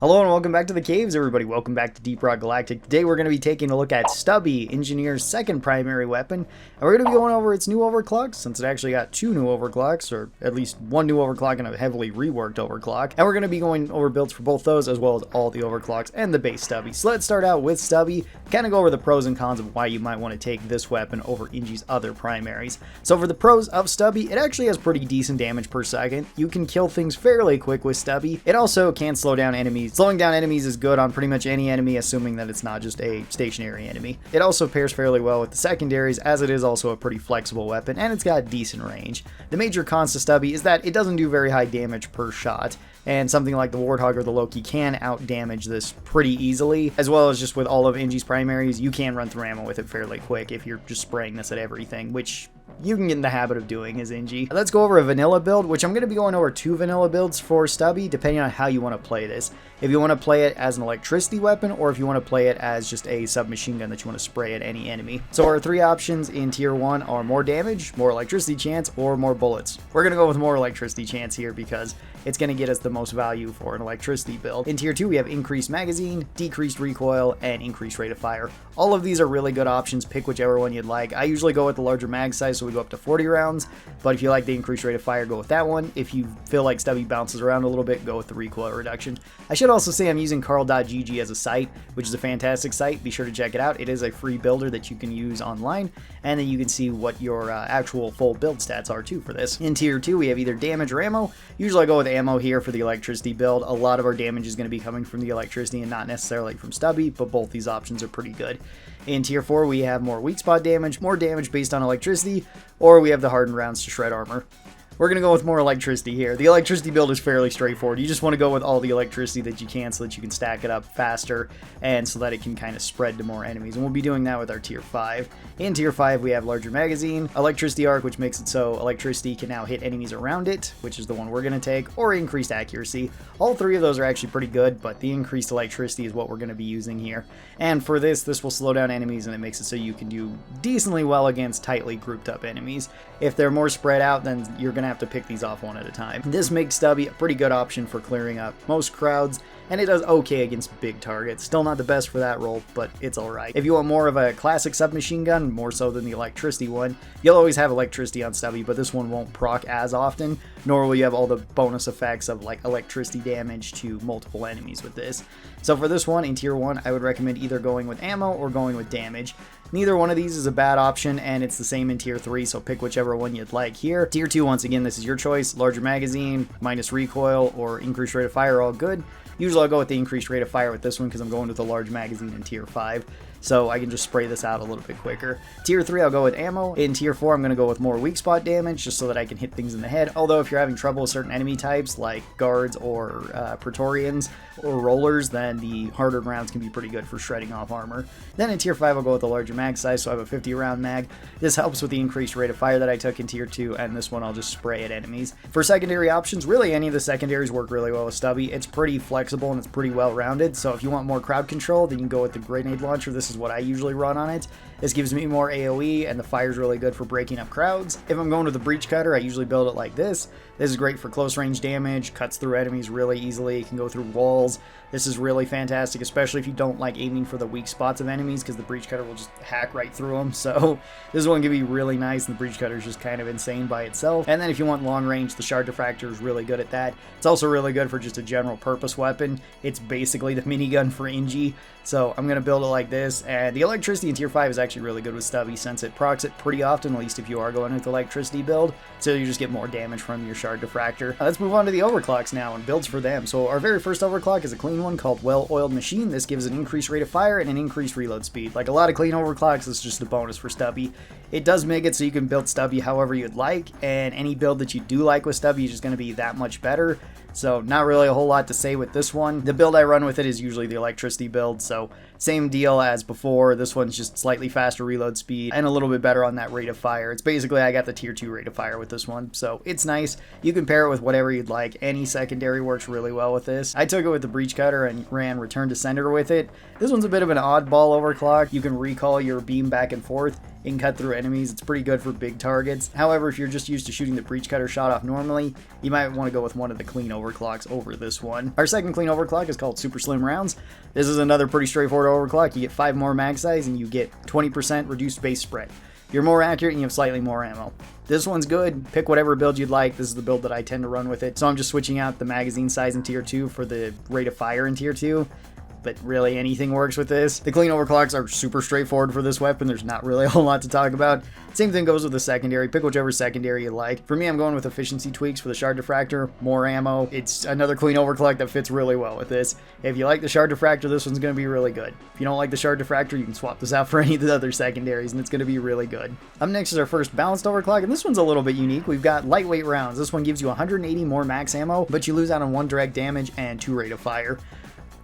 Hello and welcome back to the caves, everybody. Welcome back to Deep Rock Galactic. Today we're going to be taking a look at Stubby, Engineer's second primary weapon, and we're going to be going over its new overclocks, since it actually got two new overclocks, or at least one new overclock and a heavily reworked overclock. And we're going to be going over builds for both those, as well as all the overclocks and the base Stubby. So let's start out with Stubby, kind of go over the pros and cons of why you might want to take this weapon over Engi's other primaries. So for the pros of Stubby, it actually has pretty decent damage per second. You can kill things fairly quick with Stubby. It also can slow down enemies. Slowing down enemies is good on pretty much any enemy, assuming that it's not just a stationary enemy. It also pairs fairly well with the secondaries, as it is also a pretty flexible weapon, and it's got decent range. The major cons to Stubby is that it doesn't do very high damage per shot, and something like the Warthog or the Loki can out-damage this pretty easily, as well as just with all of Engi's primaries, you can run through ammo with it fairly quick if you're just spraying this at everything, which you can get in the habit of doing as Engi. Let's go over a vanilla build, which I'm going to be going over two vanilla builds for Stubby, depending on how you want to play this. If you want to play it as an electricity weapon, or if you want to play it as just a submachine gun that you want to spray at any enemy. So our three options in tier 1 are more damage, more electricity chance, or more bullets. We're going to go with more electricity chance here because it's going to get us the most value for an electricity build. In tier 2, we have increased magazine, decreased recoil, and increased rate of fire. All of these are really good options. Pick whichever one you'd like. I usually go with the larger mag size, so we go up to 40 rounds, but if you like the increased rate of fire, go with that one. If you feel like Stubby bounces around a little bit, go with the recoil reduction. I should also say I'm using Karl.gg as a site, which is a fantastic site. Be sure to check it out. It is a free builder that you can use online, and then you can see what your actual full build stats are too for this. In tier 2, we have either damage or ammo. Usually I go with ammo here for the electricity build. A lot of our damage is going to be coming from the electricity and not necessarily from Stubby, but both these options are pretty good. In tier 4, we have more weak spot damage, more damage based on electricity, or we have the hardened rounds to shred armor. We're going to go with more electricity here. The electricity build is fairly straightforward. You just want to go with all the electricity that you can so that you can stack it up faster and so that it can kind of spread to more enemies. And we'll be doing that with our tier 5. In tier 5, we have larger magazine, electricity arc, which makes it so electricity can now hit enemies around it, which is the one we're going to take, or increased accuracy. All three of those are actually pretty good, but the increased electricity is what we're going to be using here. And for this will slow down enemies, and it makes it so you can do decently well against tightly grouped up enemies. If they're more spread out, then you're going to have to pick these off one at a time. This makes Stubby a pretty good option for clearing up most crowds, and it does okay against big targets. Still not the best for that role, but it's alright. If you want more of a classic submachine gun, more so than the electricity one, you'll always have electricity on Stubby, but this one won't proc as often, nor will you have all the bonus effects of like electricity damage to multiple enemies with this. So for this one, in tier 1, I would recommend either going with ammo or going with damage. Neither one of these is a bad option, and it's the same in tier 3, so pick whichever one you'd like here. Tier 2, once again, this is your choice. Larger magazine, minus recoil, or increased rate of fire, all good. Usually I'll go with the increased rate of fire with this one because I'm going with a large magazine in tier 5. So I can just spray this out a little bit quicker. Tier 3, I'll go with ammo. In tier 4, I'm going to go with more weak spot damage, just so that I can hit things in the head. Although if you're having trouble with certain enemy types, like guards or Praetorians or rollers, then the harder rounds can be pretty good for shredding off armor. Then in tier 5, I'll go with a larger mag size, so I have a 50 round mag. This helps with the increased rate of fire that I took in tier 2, and this one I'll just spray at enemies. For secondary options, really any of the secondaries work really well with Stubby. It's pretty flexible and it's pretty well rounded, so if you want more crowd control, then you can go with the grenade launcher. This is what I usually run on it. This gives me more AoE, and the fire's really good for breaking up crowds. If I'm going with the breach cutter, I usually build it like this. This is great for close range damage, cuts through enemies really easily, can go through walls. This is really fantastic, especially if you don't like aiming for the weak spots of enemies, because the breach cutter will just hack right through them. So this one can be really nice, and the breach cutter is just kind of insane by itself. And then if you want long range, the shard diffractor is really good at that. It's also really good for just a general purpose weapon. It's basically the minigun for Engi. So I'm going to build it like this, and the electricity in tier 5 is actually really good with Stubby since it procs it pretty often, at least if you are going with electricity build, so you just get more damage from your shard diffractor. Let's move on to the overclocks now and builds for them. So our very first overclock is a clean one called Well-Oiled Machine. This gives an increased rate of fire and an increased reload speed. Like a lot of clean overclocks, this is just a bonus for Stubby. It does make it so you can build Stubby however you'd like, and any build that you do like with Stubby is just going to be that much better. So not really a whole lot to say with this one. The build I run with it is usually the electricity build, so same deal as before. This one's just slightly faster reload speed and a little bit better on that rate of fire. It's basically I got the tier 2 rate of fire with this one, so it's nice. You can pair it with whatever you'd like. Any secondary works really well with this. I took it with the breach cutter and ran return to sender with it. This one's a bit of an oddball overclock. You can recall your beam back and forth. It can cut through enemies. It's pretty good for big targets. However, if you're just used to shooting the breach cutter shot off normally, you might want to go with one of the clean overclocks over this one. Our second clean overclock is called Super Slim Rounds. This is another pretty straightforward overclock. You get 5 more mag size and you get 20% reduced base spread. You're more accurate and you have slightly more ammo. This one's good. Pick whatever build you'd like. This is the build that I tend to run with it. So I'm just switching out the magazine size in tier 2 for the rate of fire in tier 2. But really anything works with this. The clean overclocks are super straightforward for this weapon. There's not really a whole lot to talk about. Same thing goes with the secondary. Pick whichever secondary you like. For me, I'm going with efficiency tweaks for the shard diffractor, more ammo. It's another clean overclock that fits really well with this. If you like the shard diffractor, this one's going to be really good. If you don't like the shard diffractor, you can swap this out for any of the other secondaries and it's going to be really good. Up next is our first balanced overclock, and this one's a little bit unique. We've got lightweight rounds. This one gives you 180 more max ammo, but you lose out on 1 direct damage and 2 rate of fire.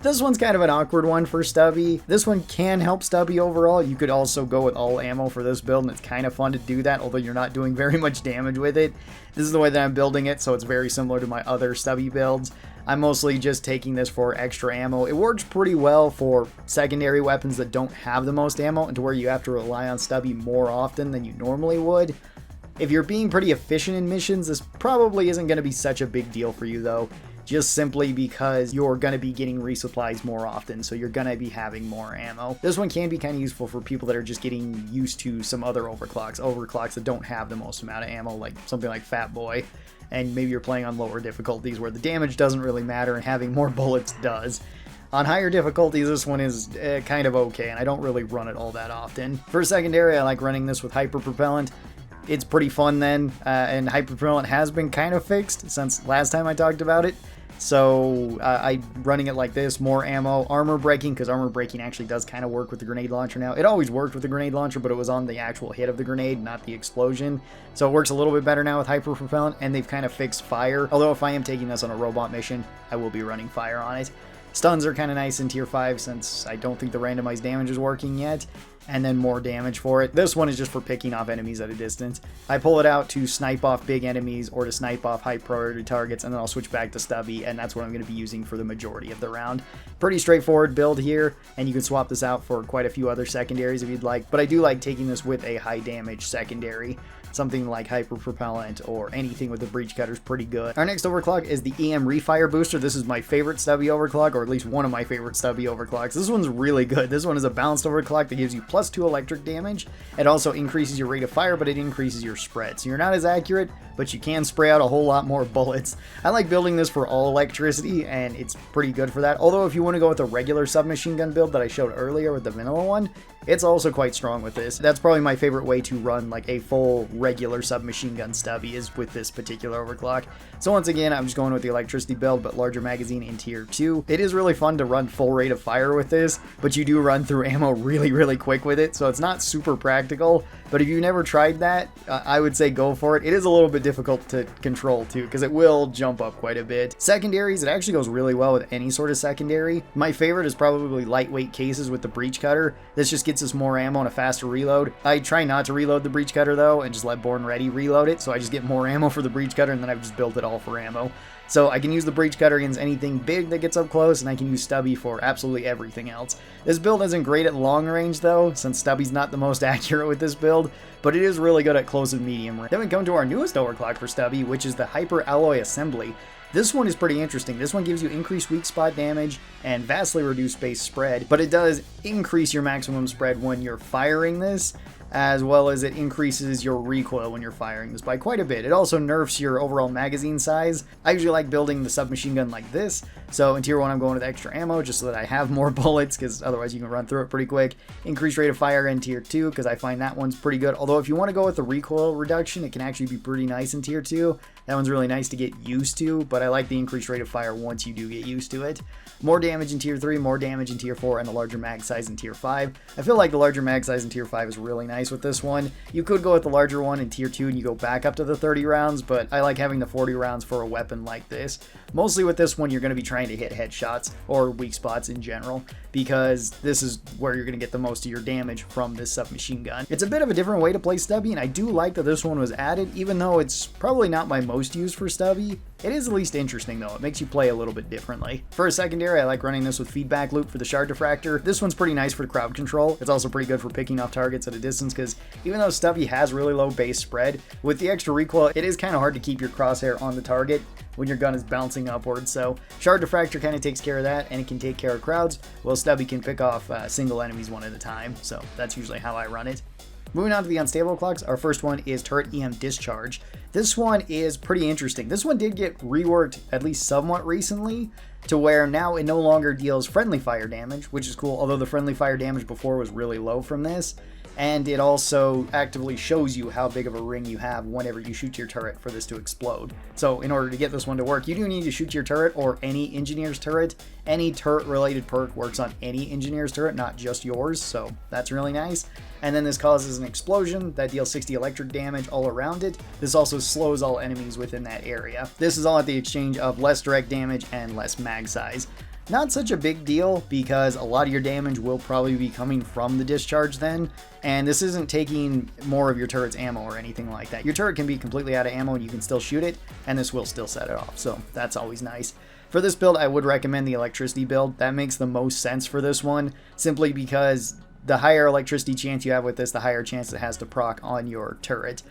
This one's kind of an awkward one for Stubby. This one can help Stubby overall. You could also go with all ammo for this build, and it's kind of fun to do that, although you're not doing very much damage with it. This is the way that I'm building it, so it's very similar to my other Stubby builds. I'm mostly just taking this for extra ammo. It works pretty well for secondary weapons that don't have the most ammo, and to where you have to rely on Stubby more often than you normally would. If you're being pretty efficient in missions, this probably isn't going to be such a big deal for you, though. Just simply because you're going to be getting resupplies more often, so you're going to be having more ammo. This one can be kind of useful for people that are just getting used to some other overclocks that don't have the most amount of ammo, like something like Fat Boy, and maybe you're playing on lower difficulties where the damage doesn't really matter and having more bullets does. On higher difficulties, this one is kind of okay, and I don't really run it all that often. For secondary, I like running this with Hyper Propellant. It's pretty fun then, and Hyper Propellant has been kind of fixed since last time I talked about it. So I'm running it like this, more ammo, armor breaking, because armor breaking actually does kind of work with the grenade launcher now. It always worked with the grenade launcher, but it was on the actual hit of the grenade, not the explosion. So it works a little bit better now with Hyper Propellant, and they've kind of fixed fire. Although if I am taking this on a robot mission, I will be running fire on it. Stuns are kind of nice in tier 5 since I don't think the randomized damage is working yet. And then more damage for it. This one is just for picking off enemies at a distance. I pull it out to snipe off big enemies or to snipe off high priority targets, and then I'll switch back to Stubby, and that's what I'm going to be using for the majority of the round. Pretty straightforward build here, and you can swap this out for quite a few other secondaries if you'd like, but I do like taking this with a high damage secondary. Something like Hyper Propellant or anything with the breach cutter is pretty good. Our next overclock is the EM Refire Booster. This is my favorite Stubby overclock, or at least one of my favorite Stubby overclocks. This one's really good. This one is a balanced overclock that gives you +2 electric damage. It also increases your rate of fire, but it increases your spread. So you're not as accurate, but you can spray out a whole lot more bullets. I like building this for all electricity, and it's pretty good for that. Although if you want to go with a regular submachine gun build that I showed earlier with the vanilla one, it's also quite strong with this. That's probably my favorite way to run like a full regular submachine gun Stubby is with this particular overclock. So once again, I'm just going with the electricity build, but larger magazine in tier 2. It is really fun to run full rate of fire with this, but you do run through ammo really quick with it, so it's not super practical. But if you've never tried that, I would say go for it. It is a little bit difficult to control too, because it will jump up quite a bit. Secondaries, it actually goes really well with any sort of secondary. My favorite is probably lightweight cases with the breach cutter. This just gets us more ammo and a faster reload. I try not to reload the breach cutter though, and just let Born Ready reload it, so I just get more ammo for the breach cutter, and then I've just built it all for ammo. So I can use the breach cutter against anything big that gets up close, and I can use Stubby for absolutely everything else. This build isn't great at long range though, since Stubby's not the most accurate with this build, but it is really good at close and medium range. Then we come to our newest overclock for Stubby, which is the Hyperalloy Assembly. This one is pretty interesting. This one gives you increased weak spot damage and vastly reduced base spread, but it does increase your maximum spread when you're firing this, as well as it increases your recoil when you're firing this by quite a bit. It also nerfs your overall magazine size. I usually like building the submachine gun like this, so in tier 1 I'm going with extra ammo just so that I have more bullets, because otherwise you can run through it pretty quick. Increased rate of fire in tier 2, because I find that one's pretty good, although if you want to go with the recoil reduction, it can actually be pretty nice in tier 2. That one's really nice to get used to, but I like the increased rate of fire once you do get used to it. More damage in tier 3, more damage in tier 4, and the larger mag size in tier 5. I feel like the larger mag size in tier 5 is really nice with this one. You could go with the larger one in tier 2 and you go back up to the 30 rounds, but I like having the 40 rounds for a weapon like this. Mostly with this one, you're going to be trying to hit headshots or weak spots in general, because this is where you're going to get the most of your damage from this submachine gun. It's a bit of a different way to play Stubby, and I do like that this one was added, even though it's probably not my most used for Stubby. It is at least interesting though, it makes you play a little bit differently. For a secondary, I like running this with feedback loop for the shard diffractor. This one's pretty nice for crowd control. It's also pretty good for picking off targets at a distance because even though Stubby has really low base spread, with the extra recoil, it is kind of hard to keep your crosshair on the target when your gun is bouncing upwards. So shard diffractor kind of takes care of that, and it can take care of crowds, while Stubby can pick off single enemies one at a time. So that's usually how I run it. Moving on to the unstable clocks, our first one is turret EM Discharge. This one is pretty interesting. This one did get reworked at least somewhat recently to where now it no longer deals friendly fire damage, which is cool, although the friendly fire damage before was really low from this. And it also actively shows you how big of a ring you have whenever you shoot your turret for this to explode. So in order to get this one to work, you do need to shoot your turret or any engineer's turret. Any turret related perk works on any engineer's turret, not just yours, so that's really nice. And then this causes an explosion that deals 60 electric damage all around it. This also slows all enemies within that area. This is all at the exchange of less direct damage and less mag size. Not such a big deal because a lot of your damage will probably be coming from the discharge then, and this isn't taking more of your turret's ammo or anything like that. Your turret can be completely out of ammo and you can still shoot it, and this will still set it off, so that's always nice. For this build, I would recommend the electricity build. That makes the most sense for this one, simply because the higher electricity chance you have with this, the higher chance it has to proc on your turret.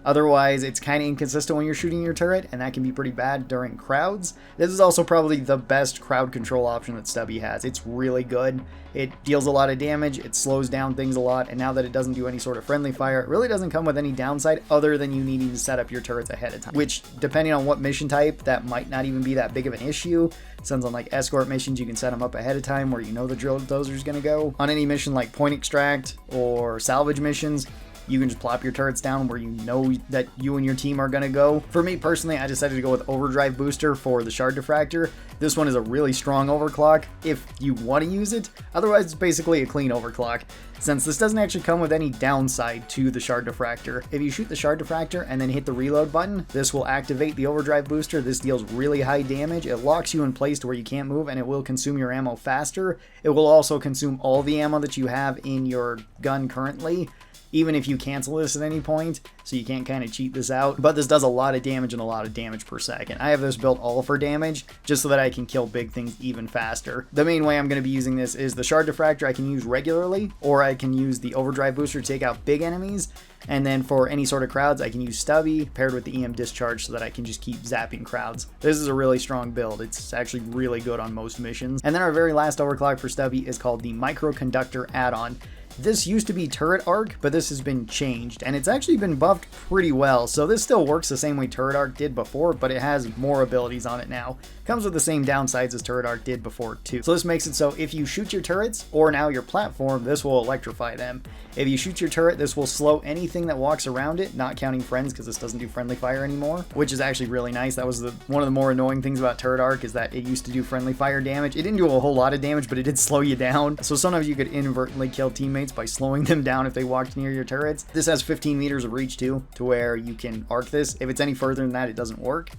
Otherwise, it's kind of inconsistent when you're shooting your turret, and that can be pretty bad during crowds. This is also probably the best crowd control option that Stubby has. It's really good. It deals a lot of damage, it slows down things a lot, and now that it doesn't do any sort of friendly fire, it really doesn't come with any downside other than you needing to set up your turrets ahead of time. Which, depending on what mission type, that might not even be that big of an issue. Since on like escort missions, you can set them up ahead of time where you know the drill dozer is going to go. On any mission like point extract or salvage missions, you can just plop your turrets down where you know that you and your team are going to go. For me personally, I decided to go with Overdrive Booster for the shard diffractor. This one is a really strong overclock if you want to use it. Otherwise, it's basically a clean overclock, since this doesn't actually come with any downside to the shard diffractor. If you shoot the shard diffractor and then hit the reload button, this will activate the Overdrive Booster. This deals really high damage. It locks you in place to where you can't move, and it will consume your ammo faster. It will also consume all the ammo that you have in your gun currently, even if you cancel this at any point, so you can't kind of cheat this out. But this does a lot of damage and a lot of damage per second. I have this built all for damage, just so that I can kill big things even faster. The main way I'm going to be using this is the shard diffractor I can use regularly, or I can use the overdrive booster to take out big enemies. And then for any sort of crowds, I can use Stubby paired with the EM Discharge so that I can just keep zapping crowds. This is a really strong build. It's actually really good on most missions. And then our very last overclock for Stubby is called the Microconductor Add-On. This used to be turret arc, but this has been changed, and it's actually been buffed pretty well, so this still works the same way turret arc did before, but it has more abilities on it now. Comes with the same downsides as turret arc did before too. So this makes it so if you shoot your turrets, or now your platform, this will electrify them. If you shoot your turret, this will slow anything that walks around it, not counting friends because this doesn't do friendly fire anymore, which is actually really nice. That was one of the more annoying things about turret arc, is that it used to do friendly fire damage. It didn't do a whole lot of damage, but it did slow you down. So sometimes you could inadvertently kill teammates by slowing them down if they walked near your turrets. This has 15 meters of reach too, to where you can arc this. If it's any further than that, it doesn't work,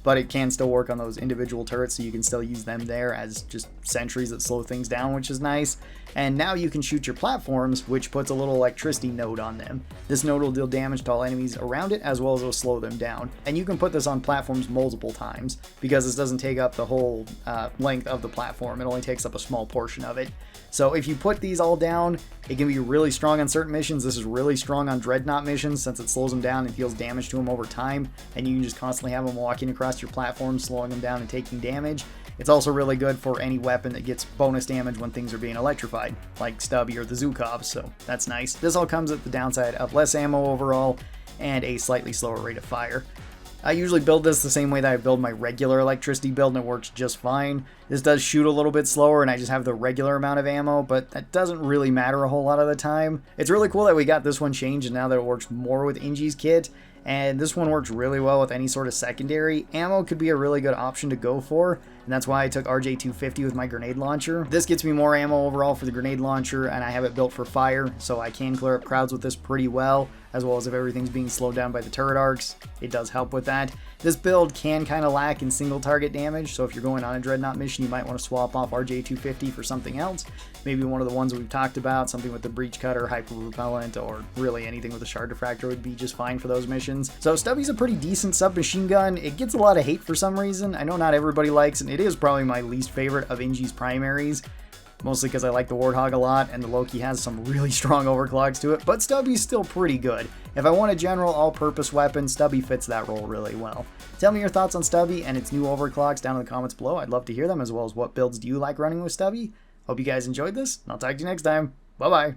but it can still work on those individual turrets, so you can still use them there as just sentries that slow things down, which is nice. And now you can shoot your platforms, which puts a little electricity node on them. This node will deal damage to all enemies around it, as well as it'll slow them down. And you can put this on platforms multiple times, because this doesn't take up the whole length of the platform. It only takes up a small portion of it. So if you put these all down, it can be really strong on certain missions. This is really strong on Dreadnought missions, since it slows them down and deals damage to them over time, and you can just constantly have them walking across your platform, slowing them down and taking damage. It's also really good for any weapon that gets bonus damage when things are being electrified, like Stubby or the Zukov, so that's nice. This all comes at the downside of less ammo overall and a slightly slower rate of fire. I usually build this the same way that I build my regular electricity build, and it works just fine. This does shoot a little bit slower, and I just have the regular amount of ammo, but that doesn't really matter a whole lot of the time. It's really cool that we got this one changed, and now that it works more with Inji's kit, and this one works really well with any sort of secondary. Ammo could be a really good option to go for. and that's why I took RJ250 with my grenade launcher. This gets me more ammo overall for the grenade launcher, and I have it built for fire, so I can clear up crowds with this pretty well, as well as if everything's being slowed down by the turret arcs. It does help with that. This build can kind of lack in single target damage, so if you're going on a Dreadnought mission, you might want to swap off RJ250 for something else. Maybe one of the ones we've talked about, something with the breach cutter, hyper repellent, or really anything with a shard diffractor would be just fine for those missions. So Stubby's a pretty decent submachine gun. It gets a lot of hate for some reason. I know not everybody likes it. It is probably my least favorite of Ingie's primaries. Mostly because I like the Warthog a lot, and the Loki has some really strong overclocks to it, but Stubby's still pretty good. If I want a general all-purpose weapon, Stubby fits that role really well. Tell me your thoughts on Stubby and its new overclocks down in the comments below. I'd love to hear them, as well as what builds do you like running with Stubby. Hope you guys enjoyed this, and I'll talk to you next time. Bye-bye.